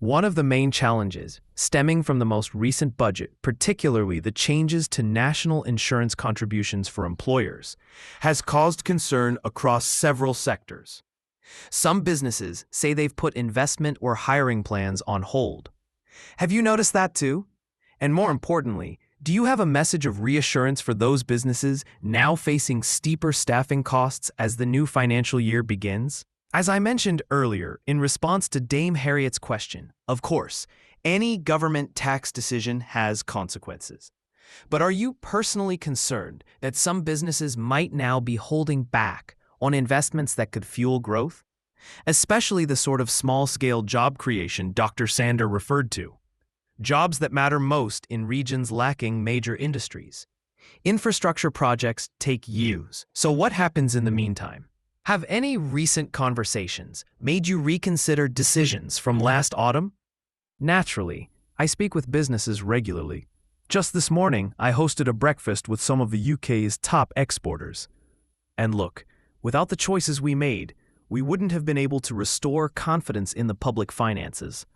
One of the main challenges, stemming from the most recent budget, particularly the changes to national insurance contributions for employers, has caused concern across several sectors. Some businesses say they've put investment or hiring plans on hold. Have you noticed that too? And more importantly, do you have a message of reassurance for those businesses now facing steeper staffing costs as the new financial year begins? As I mentioned earlier, in response to Dame Harriet's question, of course, any government tax decision has consequences. But are you personally concerned that some businesses might now be holding back on investments that could fuel growth? Especially the sort of small-scale job creation Dr. Sander referred to. Jobs that matter most in regions lacking major industries. Infrastructure projects take years, so what happens in the meantime? Have any recent conversations made you reconsider decisions from last autumn? Naturally, I speak with businesses regularly. Just this morning, I hosted a breakfast with some of the UK's top exporters. And look, without the choices we made, we wouldn't have been able to restore confidence in the public finances.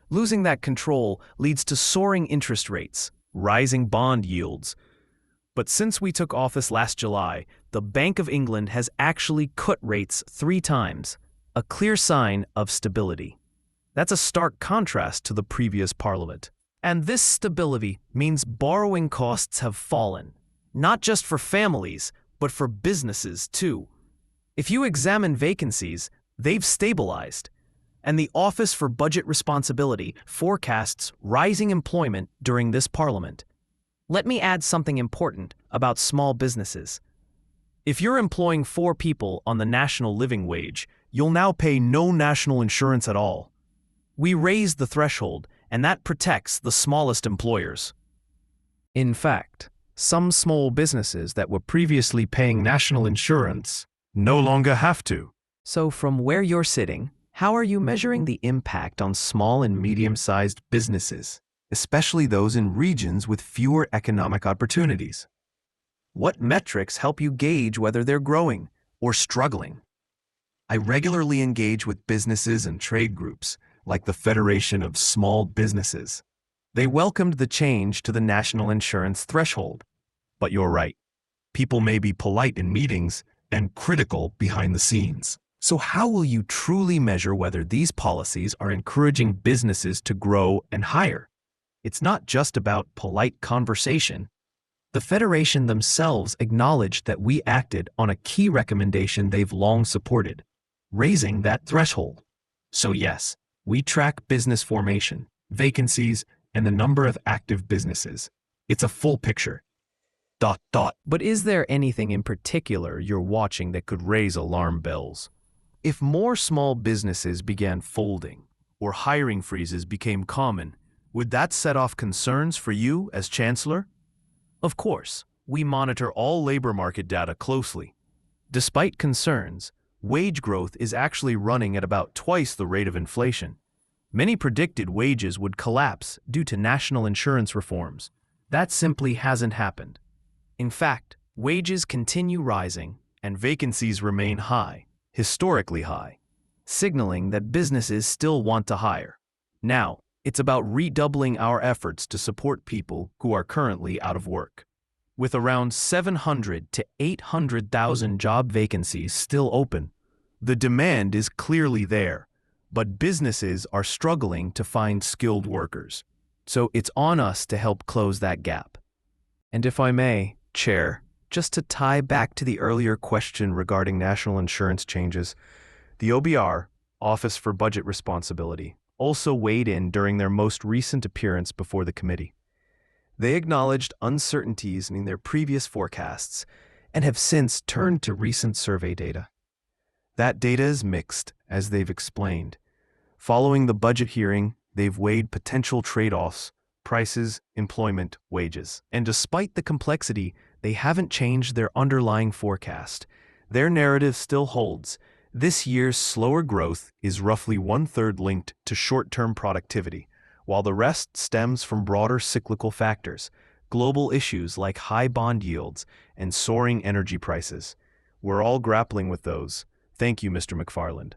Losing that control leads to soaring interest rates, rising bond yields. But since we took office last July, the Bank of England has actually cut rates 3 times, a clear sign of stability. That's a stark contrast to the previous parliament. And this stability means borrowing costs have fallen, not just for families, but for businesses too. If you examine vacancies, they've stabilized. And the Office for Budget Responsibility forecasts rising employment during this parliament. Let me add something important about small businesses. If you're employing 4 people on the national living wage, you'll now pay no national insurance at all. We raised the threshold, and that protects the smallest employers. In fact, some small businesses that were previously paying national insurance no longer have to. So from where you're sitting, how are you measuring the impact on small and medium-sized businesses, especially those in regions with fewer economic opportunities? What metrics help you gauge whether they're growing or struggling? I regularly engage with businesses and trade groups, like the Federation of Small Businesses. They welcomed the change to the national insurance threshold. But you're right. People may be polite in meetings and critical behind the scenes. So how will you truly measure whether these policies are encouraging businesses to grow and hire? It's not just about polite conversation. The Federation themselves acknowledged that we acted on a key recommendation they've long supported, raising that threshold. So yes, we track business formation, vacancies, and the number of active businesses. It's a full picture. But is there anything in particular you're watching that could raise alarm bells? If more small businesses began folding, or hiring freezes became common, would that set off concerns for you as Chancellor? Of course, we monitor all labor market data closely. Despite concerns, wage growth is actually running at about twice the rate of inflation. Many predicted wages would collapse due to national insurance reforms. That simply hasn't happened. In fact, wages continue rising and vacancies remain high, historically high, signaling that businesses still want to hire. Now, it's about redoubling our efforts to support people who are currently out of work. With around 700 to 800,000 job vacancies still open, the demand is clearly there, but businesses are struggling to find skilled workers. So it's on us to help close that gap. And if I may, Chair, just to tie back to the earlier question regarding national insurance changes, the OBR, Office for Budget Responsibility, also weighed in during their most recent appearance before the committee. They acknowledged uncertainties in their previous forecasts and have since turned to recent survey data. That data is mixed, as they've explained. Following the budget hearing, they've weighed potential trade-offs, prices, employment, wages. And despite the complexity, they haven't changed their underlying forecast. Their narrative still holds. This year's slower growth is roughly 1/3 linked to short-term productivity, while the rest stems from broader cyclical factors, global issues like high bond yields and soaring energy prices. We're all grappling with those. Thank you, Mr. McFarland.